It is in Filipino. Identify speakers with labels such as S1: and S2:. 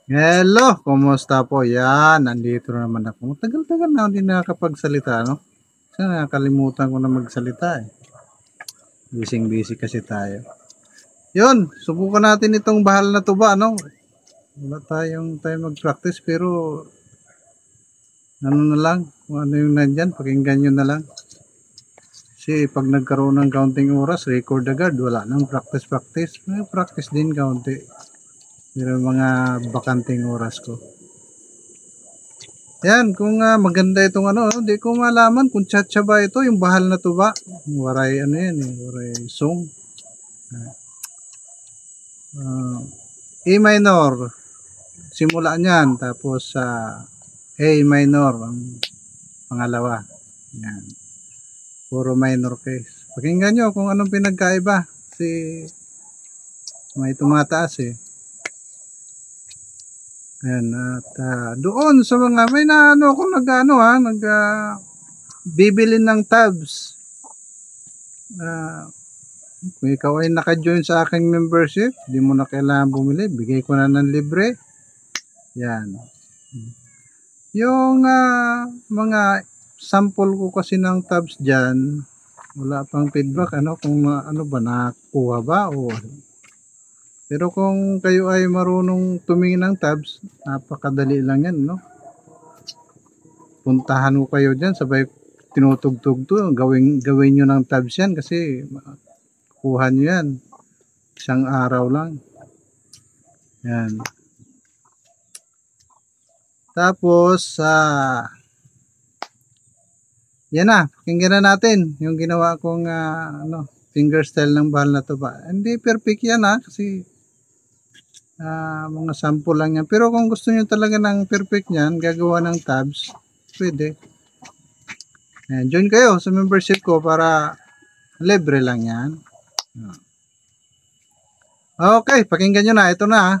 S1: Hello, kumusta po? Yan, nandito na naman ako. Tagal-tagal na hindi nakakapagsalita, no? Kasi nakakalimutan ko na magsalita eh. Busy-busy kasi tayo. Yun, subukan natin itong bahal na tuba, no? Wala tayong time mag-practice pero ano na lang, kung ano yung nandyan, pakinggan nyo na lang. Kasi pag nagkaroon ng counting oras, record agad, wala nang practice. May practice din kaunti. Pero mga bakanting oras ko. Yan, kung maganda itong ano, di ko malaman kung tsa ba ito, yung bahal na tuba. Waray ano yan eh, waray song. A minor, simula niyan, tapos A minor, ang pangalawa. Yan, puro minor case. Pakinggan nyo kung anong pinagkaiba. Kasi may tumataas eh. Ayan, at doon sa mga, may na ano akong bibili ng tabs. Kung ikaw ay naka-join sa aking membership, di mo na kailangan bumili, bigay ko na ng libre. Yan. Yung mga sample ko kasi ng tabs dyan, wala pang feedback, kung ano ba, nakakuha ba o pero kung kayo ay marunong tumingin ng tabs, napakadali lang yan, no? Puntahan ko kayo dyan, sabay tinutugtog to, gawin nyo ng tabs yan kasi kuha nyo yan. Isang araw lang. Yan. Tapos, yan na, pakinggan na natin yung ginawa kong fingerstyle ng bahal na tuba. Hindi perfect yan kasi mga sample lang yan. Pero kung gusto nyo talaga ng perfect yan, gagawa ng tabs, pwede. Ayan, join kayo sa membership ko para libre lang yan. Okay, pakinggan nyo na. Ito na.